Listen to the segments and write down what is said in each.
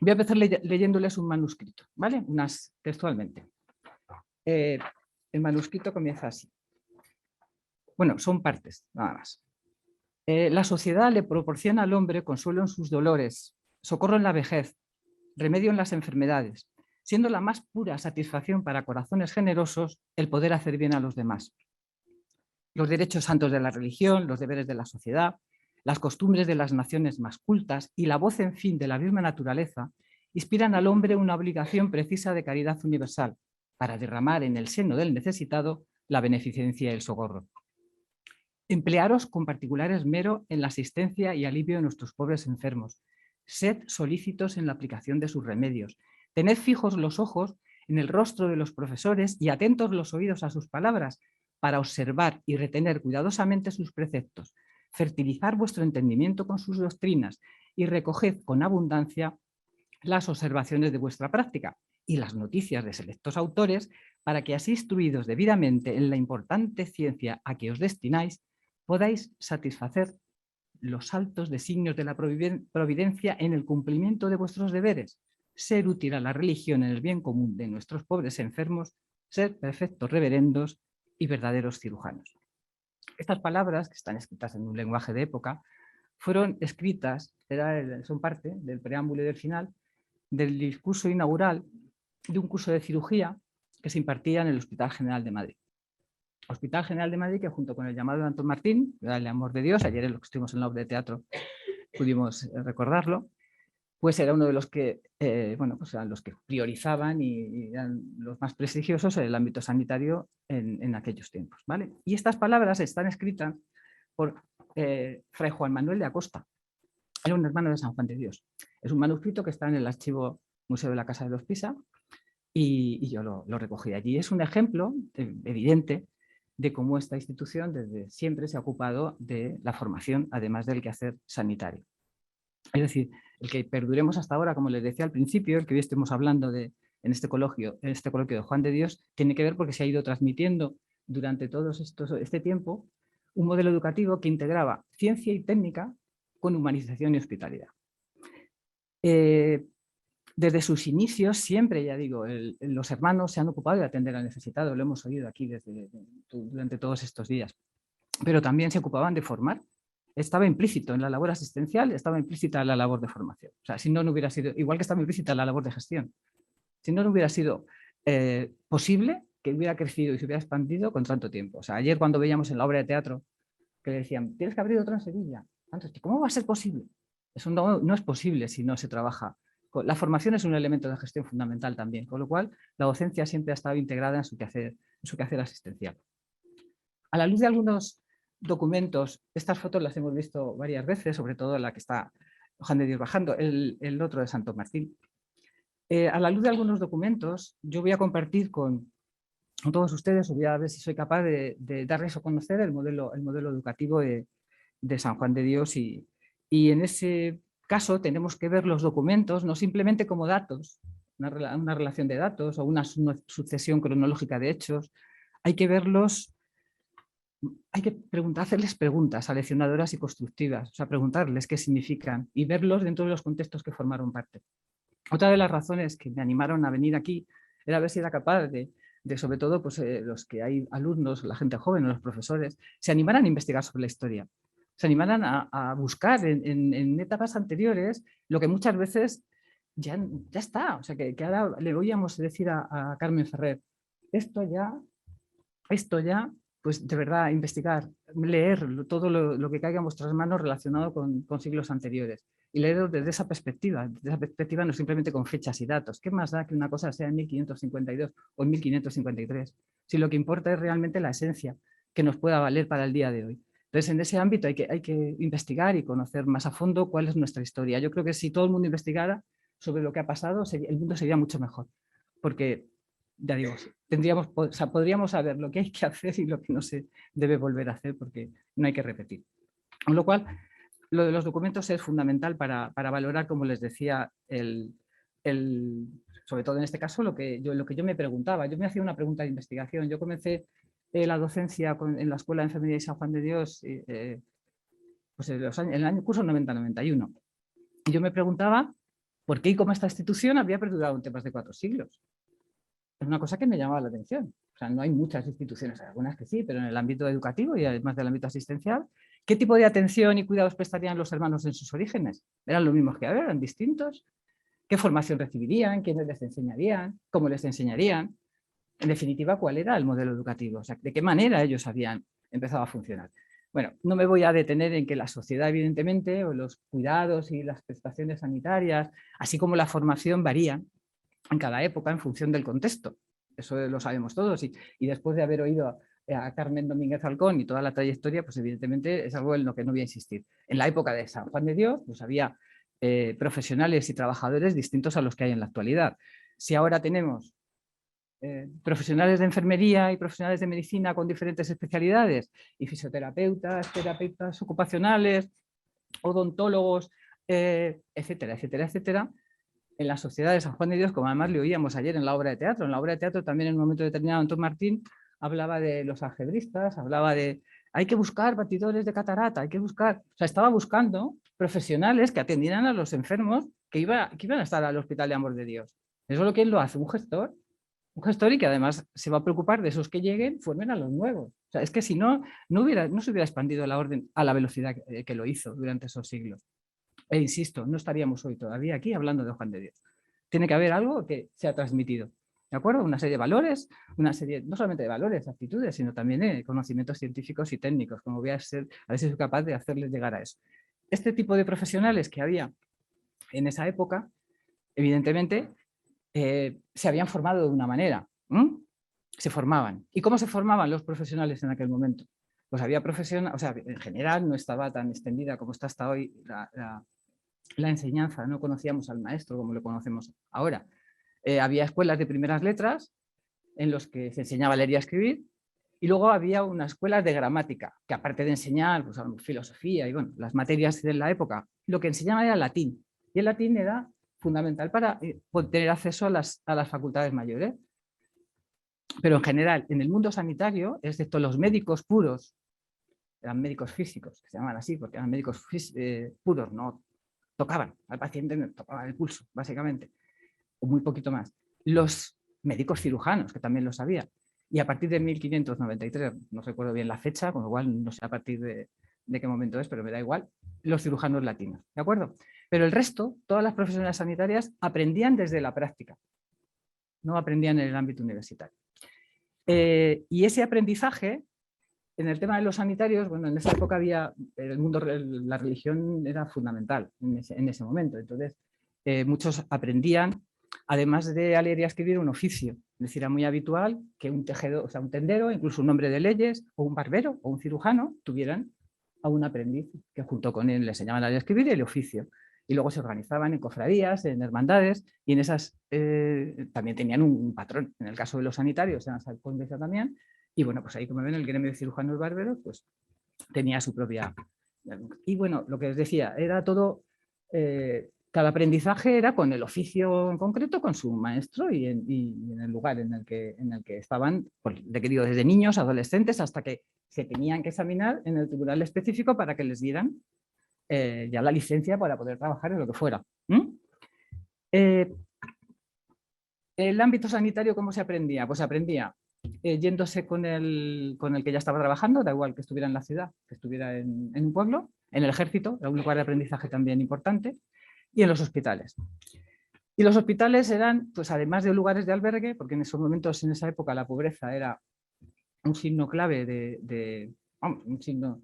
Voy a empezar leyéndoles un manuscrito, ¿vale? Unas textualmente. El manuscrito comienza así. Bueno, son partes, nada más. La sociedad le proporciona al hombre consuelo en sus dolores, socorro en la vejez, remedio en las enfermedades, siendo la más pura satisfacción para corazones generosos el poder hacer bien a los demás. Los derechos santos de la religión, los deberes de la sociedad, las costumbres de las naciones más cultas y la voz, en fin, de la misma naturaleza, inspiran al hombre una obligación precisa de caridad universal para derramar en el seno del necesitado la beneficencia y el socorro. Emplearos con particular esmero en la asistencia y alivio de nuestros pobres enfermos. Sed solícitos en la aplicación de sus remedios. Tened fijos los ojos en el rostro de los profesores y atentos los oídos a sus palabras para observar y retener cuidadosamente sus preceptos. Fertilizar vuestro entendimiento con sus doctrinas y recoged con abundancia las observaciones de vuestra práctica y las noticias de selectos autores para que así instruidos debidamente en la importante ciencia a que os destináis, podáis satisfacer los altos designios de la providencia en el cumplimiento de vuestros deberes, ser útil a la religión en el bien común de nuestros pobres enfermos, ser perfectos reverendos y verdaderos cirujanos. Estas palabras, que están escritas en un lenguaje de época, fueron escritas, son parte del preámbulo y del final, del discurso inaugural de un curso de cirugía que se impartía en el Hospital General de Madrid. Hospital General de Madrid que junto con el llamado de Antón Martín, el amor de Dios, ayer en lo que estuvimos en la obra de teatro pudimos recordarlo, pues era uno de los que, pues eran los que priorizaban y eran los más prestigiosos en el ámbito sanitario en aquellos tiempos, ¿vale? Y estas palabras están escritas por Fray Juan Manuel de Acosta, era un hermano de San Juan de Dios. Es un manuscrito que está en el archivo Museo de la Casa de los Pisa y yo lo recogí de allí. Es un ejemplo evidente de cómo esta institución desde siempre se ha ocupado de la formación, además del quehacer sanitario. Es decir, el que perduremos hasta ahora, como les decía al principio, el que hoy estemos hablando en este coloquio de Juan de Dios, tiene que ver porque se ha ido transmitiendo durante todo este tiempo un modelo educativo que integraba ciencia y técnica con humanización y hospitalidad. Desde sus inicios, siempre, ya digo, los hermanos se han ocupado de atender al necesitado, lo hemos oído aquí durante todos estos días, pero también se ocupaban de formar. Estaba implícito en la labor asistencial, estaba implícita la labor de formación. O sea, si no, no hubiera sido, igual que estaba implícita la labor de gestión, si no, no hubiera sido posible que hubiera crecido y se hubiera expandido con tanto tiempo. O sea, ayer cuando veíamos en la obra de teatro que le decían, tienes que abrir otra en Sevilla. Entonces, ¿cómo va a ser posible? Eso no es posible si no se trabaja. La formación es un elemento de gestión fundamental también, con lo cual la docencia siempre ha estado integrada en su quehacer asistencial. A la luz de algunos documentos, estas fotos las hemos visto varias veces, sobre todo la que está Juan de Dios bajando, el otro de Santo Martín. A la luz de algunos documentos, yo voy a compartir con todos ustedes, voy a ver si soy capaz de darles a conocer el modelo educativo de San Juan de Dios y en ese caso tenemos que ver los documentos no simplemente como datos, una relación de datos o una sucesión cronológica de hechos, hay que verlos, hay que hacerles preguntas aleccionadoras y constructivas, o sea, preguntarles qué significan y verlos dentro de los contextos que formaron parte. Otra de las razones que me animaron a venir aquí era ver si era capaz de sobre todo pues, los que hay alumnos, la gente joven, los profesores, se animaran a investigar sobre la historia, se animaran a buscar en etapas anteriores lo que muchas veces ya está. O sea, que ahora le oíamos decir a Carmen Ferrer, esto ya, pues de verdad, investigar, leer todo lo que caiga en vuestras manos relacionado con siglos anteriores. Y leerlo desde esa perspectiva no simplemente con fechas y datos. ¿Qué más da que una cosa sea en 1552 o en 1553? Si lo que importa es realmente la esencia que nos pueda valer para el día de hoy. Entonces, en ese ámbito hay que investigar y conocer más a fondo cuál es nuestra historia. Yo creo que si todo el mundo investigara sobre lo que ha pasado, el mundo sería mucho mejor. Porque, ya digo, podríamos saber lo que hay que hacer y lo que no se debe volver a hacer porque no hay que repetir. Con lo cual, lo de los documentos es fundamental para valorar, como les decía, sobre todo en este caso, lo que yo me preguntaba. Yo me hacía una pregunta de investigación. Yo comencé la docencia en la Escuela de Enfermería de San Juan de Dios pues en el curso 90-91. Yo me preguntaba ¿Por qué y cómo esta institución había perdurado en temas de 4 siglos? Es una cosa que me llamaba la atención. O sea, no hay muchas instituciones, hay algunas que sí, pero en el ámbito educativo y además del ámbito asistencial, ¿qué tipo de atención y cuidados prestarían los hermanos en sus orígenes? ¿Eran los mismos que ahora? ¿Eran distintos? ¿Qué formación recibirían? ¿Quiénes les enseñarían? ¿Cómo les enseñarían? En definitiva, ¿cuál era el modelo educativo? O sea, ¿de qué manera ellos habían empezado a funcionar? Bueno, no me voy a detener en que la sociedad, evidentemente, o los cuidados y las prestaciones sanitarias, así como la formación, varían en cada época en función del contexto. Eso lo sabemos todos. Y después de haber oído a Carmen Domínguez Halcón y toda la trayectoria, pues evidentemente es algo en lo que no voy a insistir. En la época de San Juan de Dios, pues había profesionales y trabajadores distintos a los que hay en la actualidad. Si ahora tenemos profesionales de enfermería y profesionales de medicina con diferentes especialidades y fisioterapeutas, terapeutas ocupacionales, odontólogos, etcétera, etcétera, etcétera, en la sociedad de San Juan de Dios, como además le oíamos ayer en la obra de teatro. En la obra de teatro también en un momento determinado Antón Martín hablaba de los algebristas, hablaba de hay que buscar batidores de catarata, hay que buscar, o sea, estaba buscando profesionales que atendieran a los enfermos que iban a estar al Hospital de Amor de Dios. Eso es lo que él lo hace, un gestor y que además se va a preocupar de esos que lleguen, formen a los nuevos. O sea, es que si no, no se hubiera expandido la orden a la velocidad que lo hizo durante esos siglos. E insisto, no estaríamos hoy todavía aquí hablando de Juan de Dios. Tiene que haber algo que se ha transmitido. ¿De acuerdo? Una serie de valores, una serie no solamente de valores, actitudes, sino también de conocimientos científicos y técnicos, como voy a ver si soy capaz de hacerles llegar a eso. Este tipo de profesionales que había en esa época, evidentemente, se habían formado de una manera. Se formaban. ¿Y cómo se formaban los profesionales en aquel momento? Pues había profesionales, o sea, en general no estaba tan extendida como está hasta hoy la enseñanza, no conocíamos al maestro como lo conocemos ahora. Había escuelas de primeras letras en los que se enseñaba a leer y a escribir, y luego había unas escuelas de gramática, que aparte de enseñar pues, filosofía y bueno, las materias de la época, lo que enseñaban era latín, y el latín era fundamental para tener acceso a las facultades mayores. Pero en general, en el mundo sanitario, excepto los médicos puros, eran médicos físicos, que se llaman así, porque eran médicos puros, no tocaban al paciente, no tocaban el pulso, básicamente, o muy poquito más. Los médicos cirujanos, que también lo sabía. Y a partir de 1593, no recuerdo bien la fecha, con lo cual no sé a partir de qué momento es, pero me da igual, los cirujanos latinos, ¿de acuerdo? Pero el resto, todas las profesiones sanitarias aprendían desde la práctica, no aprendían en el ámbito universitario. Y ese aprendizaje, en el tema de los sanitarios, bueno, en esa época había, el mundo, la religión era fundamental en ese momento, entonces muchos aprendían, además de leer y a escribir, un oficio. Es decir, era muy habitual que un tejedor, o sea, un tendero, incluso un hombre de leyes, o un barbero, o un cirujano, tuvieran a un aprendiz que junto con él le enseñaban a leer y a escribir y el oficio. Y luego se organizaban en cofradías, en hermandades, y en esas también tenían un patrón. En el caso de los sanitarios, eran salcondesa también, y bueno, pues ahí como ven, el gremio de cirujanos barberos, pues tenía su propia... Y bueno, lo que os decía, era todo... cada aprendizaje era con el oficio en concreto, con su maestro y en el lugar en el que estaban, pues, querido, desde niños, adolescentes, hasta que se tenían que examinar en el tribunal específico para que les dieran ya la licencia para poder trabajar en lo que fuera. El ámbito sanitario, ¿cómo se aprendía? Pues se aprendía yéndose con el que ya estaba trabajando, da igual que estuviera en la ciudad, que estuviera en un pueblo, en el ejército, era un lugar de aprendizaje también importante, y en los hospitales. Y los hospitales eran, pues además de lugares de albergue, porque en esos momentos, en esa época, la pobreza era un signo clave un signo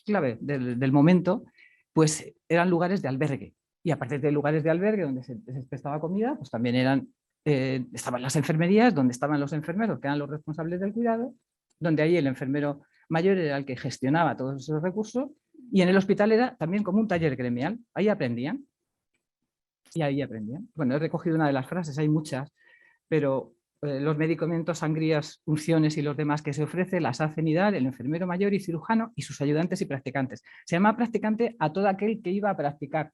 clave del momento, pues eran lugares de albergue. Y aparte de lugares de albergue donde se prestaba comida, pues también estaban las enfermerías, donde estaban los enfermeros, que eran los responsables del cuidado, donde ahí el enfermero mayor era el que gestionaba todos esos recursos, y en el hospital era también como un taller gremial. Ahí aprendían. Y ahí aprendían. Bueno, he recogido una de las frases, hay muchas, pero los medicamentos, sangrías, unciones y los demás que se ofrecen las hacen y dar el enfermero mayor y cirujano y sus ayudantes y practicantes. Se llama practicante a todo aquel que iba a practicar.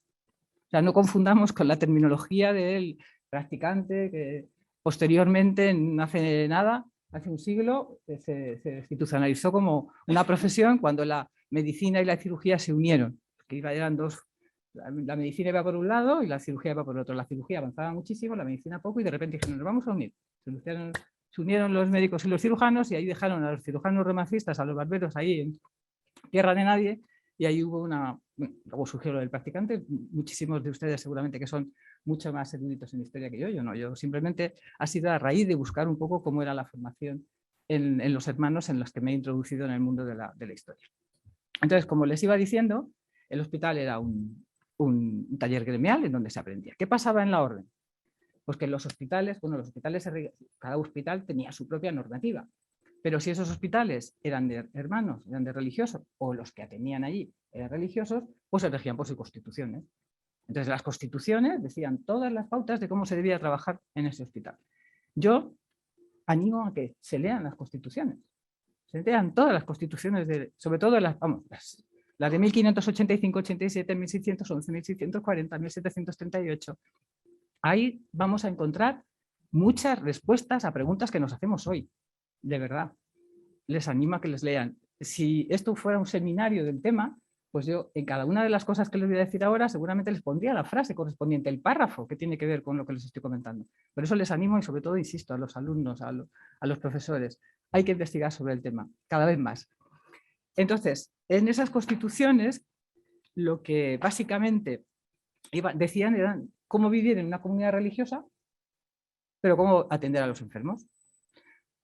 O sea, no confundamos con la terminología del practicante que posteriormente, no hace nada, hace un siglo, se institucionalizó como una profesión cuando la medicina y la cirugía se unieron, que eran dos La medicina iba por un lado y la cirugía iba por otro. La cirugía avanzaba muchísimo, la medicina poco, y de repente dijeron, nos vamos a unir. Se unieron los médicos y los cirujanos, y ahí dejaron a los cirujanos reumatistas, a los barberos ahí en tierra de nadie, y ahí hubo luego surgió lo del practicante. Muchísimos de ustedes seguramente que son mucho más eruditos en historia que yo no, yo simplemente ha sido a raíz de buscar un poco cómo era la formación en los hermanos en los que me he introducido en el mundo de la historia. Entonces, como les iba diciendo, el hospital era un taller gremial en donde se aprendía. ¿Qué pasaba en la orden? Pues que en los hospitales, cada hospital tenía su propia normativa, pero si esos hospitales eran de hermanos, eran de religiosos, o los que atendían allí eran religiosos, pues se regían por sus constituciones. Entonces, las constituciones decían todas las pautas de cómo se debía trabajar en ese hospital. Yo animo a que se lean las constituciones, se lean todas las constituciones, sobre todo las de 1585, 87, 1611, 1640, 1738. Ahí vamos a encontrar muchas respuestas a preguntas que nos hacemos hoy. De verdad, les animo a que les lean. Si esto fuera un seminario del tema, pues yo en cada una de las cosas que les voy a decir ahora seguramente les pondría la frase correspondiente, el párrafo que tiene que ver con lo que les estoy comentando. Por eso les animo y sobre todo insisto a los alumnos, a los profesores, hay que investigar sobre el tema, cada vez más. Entonces, en esas constituciones, lo que básicamente decían eran cómo vivir en una comunidad religiosa, pero cómo atender a los enfermos.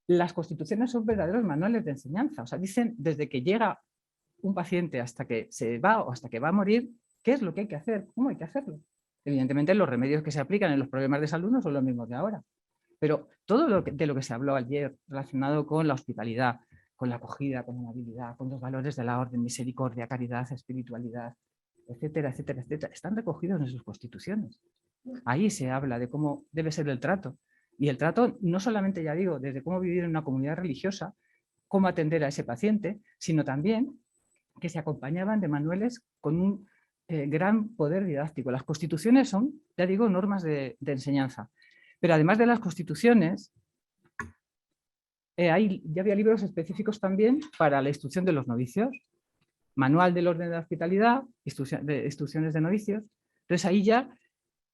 Las constituciones son verdaderos manuales de enseñanza, o sea, dicen desde que llega un paciente hasta que se va o hasta que va a morir, qué es lo que hay que hacer, cómo hay que hacerlo. Evidentemente los remedios que se aplican en los problemas de salud no son los mismos de ahora, pero todo de lo que se habló ayer relacionado con la hospitalidad, con la acogida, con la amabilidad, con los valores de la orden, misericordia, caridad, espiritualidad, etcétera, etcétera, etcétera, están recogidos en sus constituciones. Ahí se habla de cómo debe ser el trato. Y el trato no solamente, ya digo, desde cómo vivir en una comunidad religiosa, cómo atender a ese paciente, sino también que se acompañaban de manuales con un gran poder didáctico. Las constituciones son, ya digo, normas de enseñanza. Pero además de las constituciones, ya había libros específicos también para la instrucción de los novicios. Manual del orden de la hospitalidad, instrucciones de novicios. Entonces ahí ya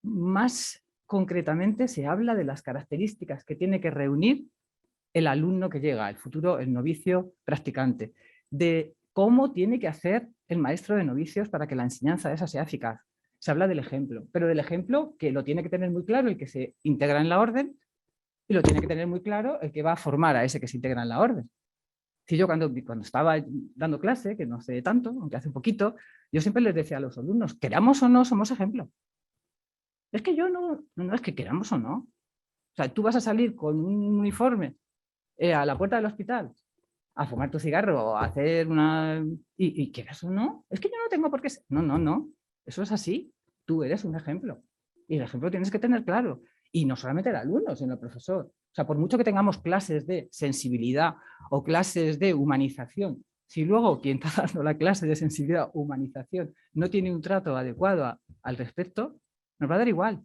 más concretamente se habla de las características que tiene que reunir el alumno que llega, el novicio practicante, de cómo tiene que hacer el maestro de novicios para que la enseñanza esa sea eficaz. Se habla del ejemplo, pero del ejemplo que lo tiene que tener muy claro el que se integra en la orden y lo tiene que tener muy claro el que va a formar a ese que se integra en la orden. Si yo cuando estaba dando clase, que no sé tanto, aunque hace un poquito, yo siempre les decía a los alumnos, queramos o no, somos ejemplo. Es que yo no es que queramos o no. O sea, tú vas a salir con un uniforme a la puerta del hospital a fumar tu cigarro o a hacer una... ¿Y quieras o no? Es que yo no tengo por qué... No. Eso es así. Tú eres un ejemplo. Y el ejemplo tienes que tener claro. Y no solamente el alumno, sino el profesor. O sea, por mucho que tengamos clases de sensibilidad o clases de humanización, si luego quien está dando la clase de sensibilidad o humanización no tiene un trato adecuado al respecto, nos va a dar igual.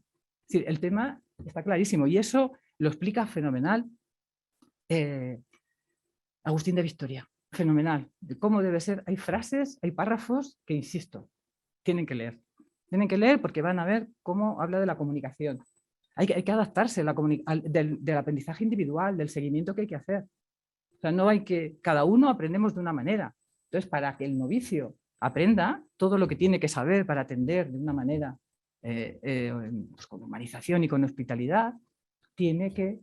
Es decir, el tema está clarísimo y eso lo explica fenomenal Agustín de Victoria. Fenomenal. De cómo debe ser. Hay frases, hay párrafos que, insisto, tienen que leer. Tienen que leer porque van a ver cómo habla de la comunicación. Hay que adaptarse del aprendizaje individual, del seguimiento que hay que hacer. O sea, no hay que... Cada uno aprendemos de una manera. Entonces, para que el novicio aprenda todo lo que tiene que saber para atender de una manera pues con humanización y con hospitalidad, tiene que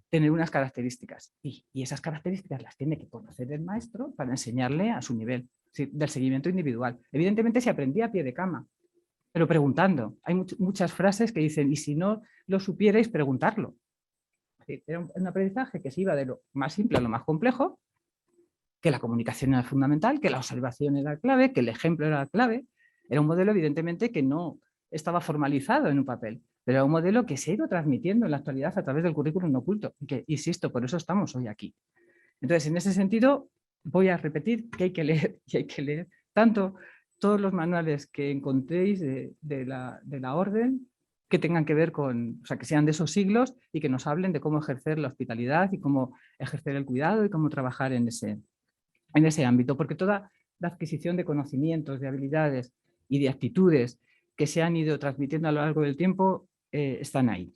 tener unas características y esas características las tiene que conocer el maestro para enseñarle a su nivel, ¿sí? Del seguimiento individual. Evidentemente se aprendía a pie de cama, pero preguntando. Hay muchas frases que dicen, y si no lo supierais, preguntarlo. Era un aprendizaje que se iba de lo más simple a lo más complejo, que la comunicación era fundamental, que la observación era clave, que el ejemplo era clave. Era un modelo, evidentemente, que no estaba formalizado en un papel, pero era un modelo que se ha ido transmitiendo en la actualidad a través del currículum no oculto, que, insisto, por eso estamos hoy aquí. Entonces, en ese sentido, voy a repetir que hay que leer, y hay que leer tanto todos los manuales que encontréis de la orden, que tengan que ver con, o sea, que sean de esos siglos y que nos hablen de cómo ejercer la hospitalidad y cómo ejercer el cuidado y cómo trabajar en ese ámbito, porque toda la adquisición de conocimientos, de habilidades y de actitudes que se han ido transmitiendo a lo largo del tiempo están ahí.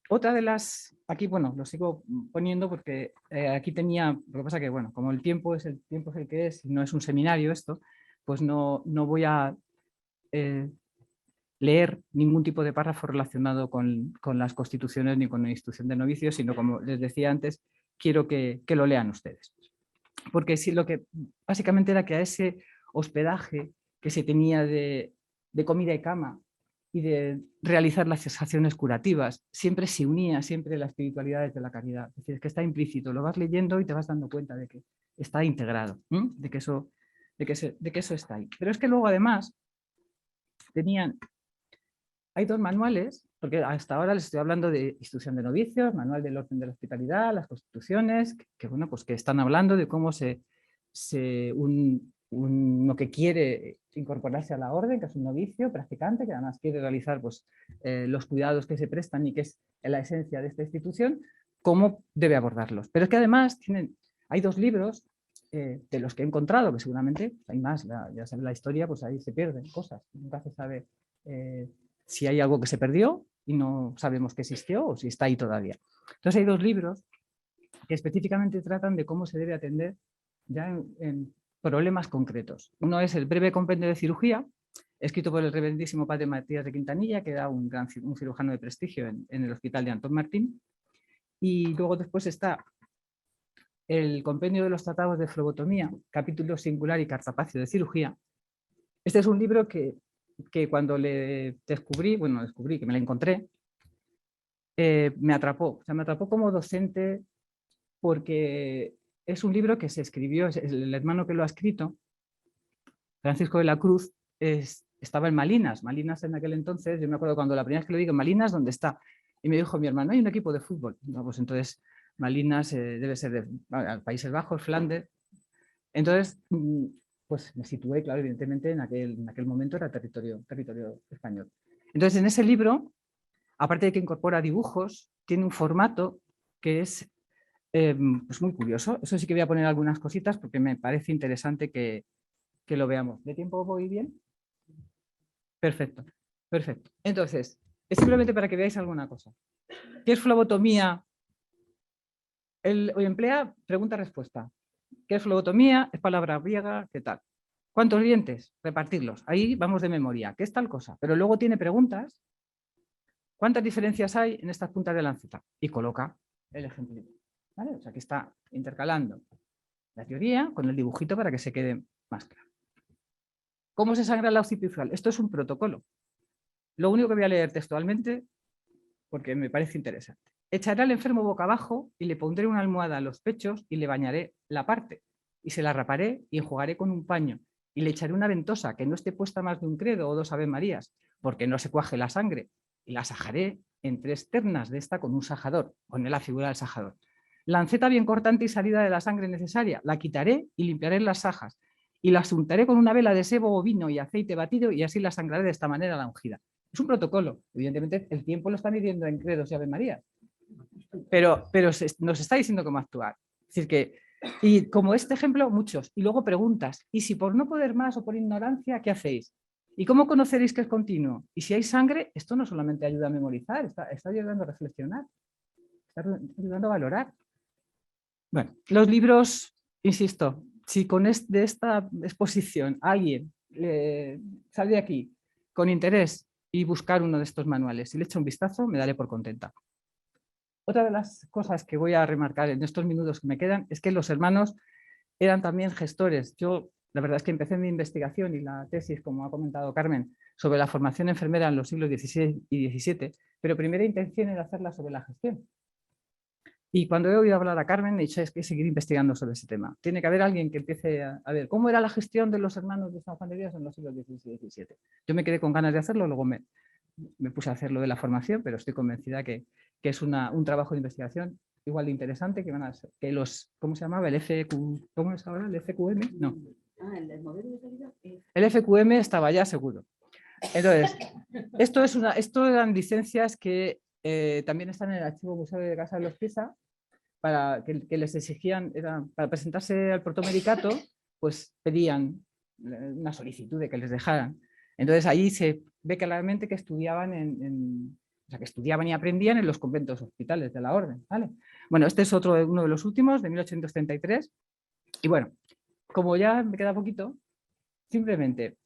Otra de las, aquí bueno, lo sigo poniendo porque aquí tenía, lo que pasa que bueno, como el tiempo es el que es, y no es un seminario esto, pues no voy a leer ningún tipo de párrafo relacionado con las constituciones ni con la institución de novicios, sino como les decía antes, quiero que lo lean ustedes. Porque sí, lo que básicamente era que a ese hospedaje que se tenía de comida y cama y de realizar las acciones curativas, siempre se unía siempre la espiritualidad de la caridad. Es decir, es que está implícito, lo vas leyendo y te vas dando cuenta de que está integrado, de que eso está ahí. Pero es que luego además hay dos manuales, porque hasta ahora les estoy hablando de institución de novicios, manual del orden de la hospitalidad, las constituciones, bueno, pues que están hablando de cómo uno que quiere incorporarse a la orden, que es un novicio practicante, que además quiere realizar pues, los cuidados que se prestan y que es la esencia de esta institución, cómo debe abordarlos. Pero es que además hay dos libros de los que he encontrado, que seguramente hay más, ya sabe la historia, pues ahí se pierden cosas, nunca se sabe si hay algo que se perdió y no sabemos que existió o si está ahí todavía. Entonces hay dos libros que específicamente tratan de cómo se debe atender ya en problemas concretos. Uno es el breve compendio de cirugía, escrito por el reverendísimo padre Matías de Quintanilla, que era un cirujano de prestigio en el hospital de Antón Martín. Y luego después está el compendio de los tratados de flebotomía, capítulo singular y cartapacio de cirugía. Este es un libro que cuando le descubrí que me la encontré, me atrapó. O sea, me atrapó como docente porque es un libro que se escribió, el hermano que lo ha escrito, Francisco de la Cruz, estaba en Malinas. Malinas en aquel entonces, yo me acuerdo cuando la primera vez que lo digo, Malinas, ¿dónde está? Y me dijo mi hermano, hay un equipo de fútbol. No, pues entonces Malinas debe ser de Países Bajos, Flandes. Entonces, pues me situé, claro, evidentemente en aquel momento era territorio español. Entonces, en ese libro, aparte de que incorpora dibujos, tiene un formato que es pues muy curioso. Eso sí que voy a poner algunas cositas porque me parece interesante que lo veamos. ¿De tiempo voy bien? Perfecto, perfecto. Entonces, es simplemente para que veáis alguna cosa. ¿Qué es flebotomía? Hoy emplea pregunta-respuesta. ¿Qué es flebotomía? Es palabra griega, ¿qué tal? ¿Cuántos dientes? Repartirlos. Ahí vamos de memoria. ¿Qué es tal cosa? Pero luego tiene preguntas. ¿Cuántas diferencias hay en estas puntas de lanceta? Y coloca el ejemplo. ¿Vale? O sea, que está intercalando la teoría con el dibujito para que se quede más claro. ¿Cómo se sangra la occipital? Esto es un protocolo. Lo único que voy a leer textualmente, porque me parece interesante. Echaré al enfermo boca abajo y le pondré una almohada a los pechos y le bañaré la parte. Y se la raparé y enjugaré con un paño. Y le echaré una ventosa que no esté puesta más de un credo o 2 Ave Marías, porque no se cuaje la sangre. Y la sajaré en 3 ternas de esta con un sajador. Pone la figura del sajador. Lanceta bien cortante y salida de la sangre necesaria. La quitaré y limpiaré las sajas. Y la untaré con una vela de sebo o vino y aceite batido y así la sangraré de esta manera la ungida. Es un protocolo. Evidentemente, el tiempo lo está midiendo en credos y Ave María. Pero nos está diciendo cómo actuar. Es decir, que, y como este ejemplo, muchos. Y luego preguntas. ¿Y si por no poder más o por ignorancia, qué hacéis? ¿Y cómo conoceréis que es continuo? Y si hay sangre, esto no solamente ayuda a memorizar, está ayudando a reflexionar, está ayudando a valorar. Bueno, los libros, insisto, si de esta exposición alguien sale de aquí con interés y buscar uno de estos manuales y le echa un vistazo, me daré por contenta. Otra de las cosas que voy a remarcar en estos minutos que me quedan es que los hermanos eran también gestores. Yo, la verdad es que empecé mi investigación y la tesis, como ha comentado Carmen, sobre la formación enfermera en los siglos XVI y XVII, pero primera intención era hacerla sobre la gestión. Y cuando he oído hablar a Carmen, he dicho, es que seguir investigando sobre ese tema. Tiene que haber alguien que empiece a ver cómo era la gestión de los hermanos de San Juan de Dios en los siglos XVI y XVII. Yo me quedé con ganas de hacerlo, luego me puse a hacer lo de la formación, pero estoy convencida que es un trabajo de investigación igual de interesante que van a ser, que los, ¿cómo se llamaba? El FQ, ¿cómo es ahora? ¿El FQM? No. El modelo de calidad. El FQM estaba ya seguro. Entonces, esto eran licencias que también están en el archivo Museo de Casa de los Pisa, para que les exigían, para presentarse al protomedicato, pues pedían una solicitud de que les dejaran. Entonces ahí se ve claramente que estudiaban o sea, que estudiaban y aprendían en los conventos hospitales de la orden, ¿vale? Bueno, este es uno de los últimos, de 1833. Y bueno, como ya me queda poquito, simplemente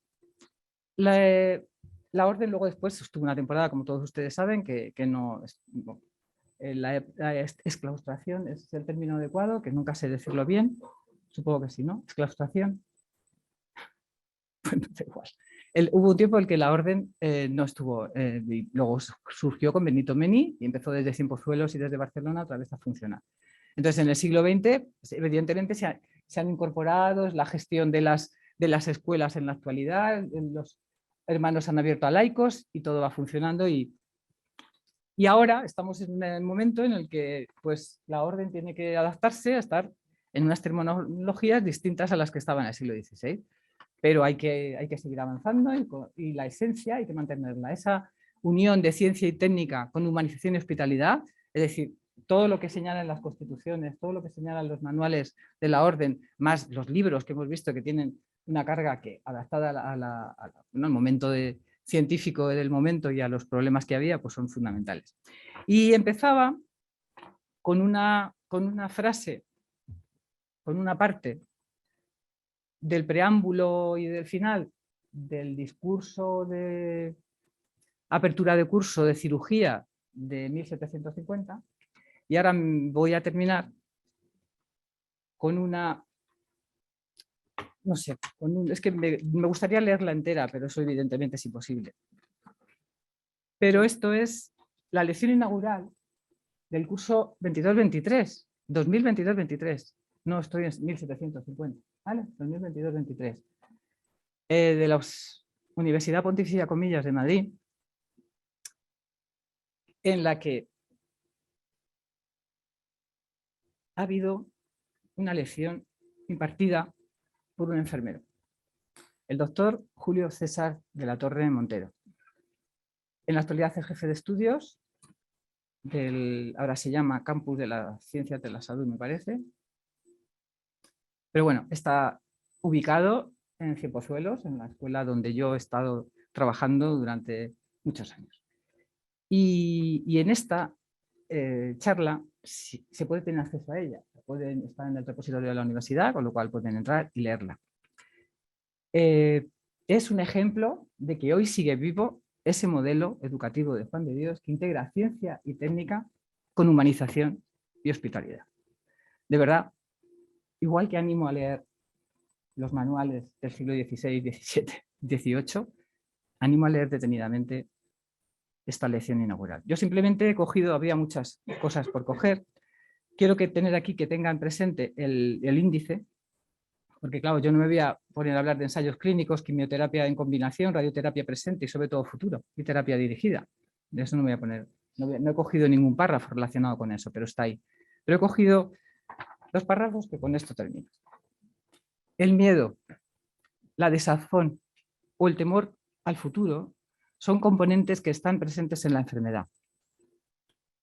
la orden luego después estuvo una temporada, como todos ustedes saben, que no... La exclaustración es el término adecuado, que nunca sé decirlo bien, supongo que sí, ¿no? Exclaustración. Bueno, da igual. Hubo un tiempo en el que la orden no estuvo, y luego surgió con Benito Mení y empezó desde Cienpozuelos y desde Barcelona otra vez a funcionar. Entonces, en el siglo XX, evidentemente, se han incorporado la gestión de las escuelas en la actualidad, los hermanos han abierto a laicos y todo va funcionando. Y ahora estamos en un momento en el que pues, la orden tiene que adaptarse a estar en unas terminologías distintas a las que estaban en el siglo XVI. Pero hay que seguir avanzando y la esencia hay que mantenerla. Esa unión de ciencia y técnica con humanización y hospitalidad, es decir, todo lo que señalan las constituciones, todo lo que señalan los manuales de la orden, más los libros que hemos visto que tienen una carga que adaptada al momento científico del momento y a los problemas que había, pues son fundamentales. Y empezaba con una frase, con una parte del preámbulo y del final del discurso de apertura de curso de cirugía de 1750. Y ahora voy a terminar con una, no sé, es que me gustaría leerla entera, pero eso evidentemente es imposible. Pero esto es la lección inaugural del curso 22-23, 2022-23. No estoy en 1750, ¿vale? 2022-23. De la Universidad Pontificia Comillas de Madrid, en la que ha habido una lección impartida por un enfermero, el doctor Julio César de la Torre Montero. En la actualidad es el jefe de estudios ahora se llama Campus de las Ciencias de la Salud, me parece. Pero bueno, está ubicado en Cienpozuelos, en la escuela donde yo he estado trabajando durante muchos años. Y en esta charla se puede tener acceso a ella. Pueden estar en el repositorio de la universidad, con lo cual pueden entrar y leerla. Es un ejemplo de que hoy sigue vivo ese modelo educativo de Juan de Dios que integra ciencia y técnica con humanización y hospitalidad. De verdad, igual que animo a leer los manuales del siglo XVI, XVII, XVIII, animo a leer detenidamente esta lección inaugural. Yo simplemente he cogido, había muchas cosas por coger. Quiero tener aquí que tengan presente el índice, porque claro, yo no me voy a poner a hablar de ensayos clínicos, quimioterapia en combinación, radioterapia presente y sobre todo futuro, y terapia dirigida. De eso no me voy a poner, no he cogido ningún párrafo relacionado con eso, pero está ahí. Pero he cogido 2 párrafos que con esto termino. El miedo, la desazón o el temor al futuro son componentes que están presentes en la enfermedad.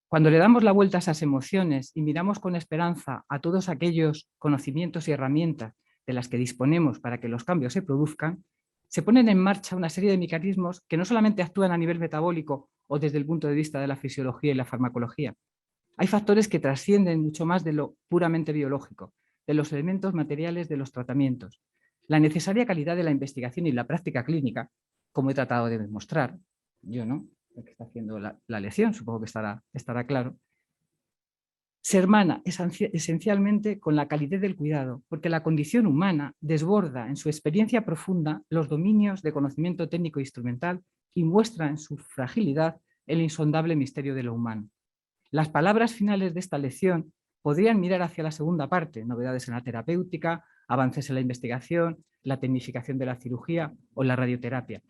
Cuando le damos la vuelta a esas emociones y miramos con esperanza a todos aquellos conocimientos y herramientas de las que disponemos para que los cambios se produzcan, se ponen en marcha una serie de mecanismos que no solamente actúan a nivel metabólico o desde el punto de vista de la fisiología y la farmacología. Hay factores que trascienden mucho más de lo puramente biológico, de los elementos materiales de los tratamientos. La necesaria calidad de la investigación y la práctica clínica, como he tratado de demostrar, yo no, el que está haciendo la lección, supongo que estará claro, se hermana esencialmente con la calidad del cuidado, porque la condición humana desborda en su experiencia profunda los dominios de conocimiento técnico e instrumental y muestra en su fragilidad el insondable misterio de lo humano. Las palabras finales de esta lección podrían mirar hacia la segunda parte, novedades en la terapéutica, avances en la investigación, la tecnificación de la cirugía o la radioterapia.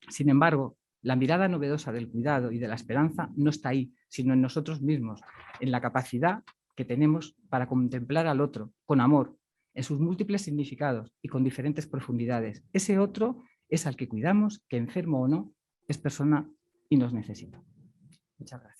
Sin embargo, la mirada novedosa del cuidado y de la esperanza no está ahí, sino en nosotros mismos, en la capacidad que tenemos para contemplar al otro con amor, en sus múltiples significados y con diferentes profundidades. Ese otro es al que cuidamos, que enfermo o no, es persona y nos necesita. Muchas gracias.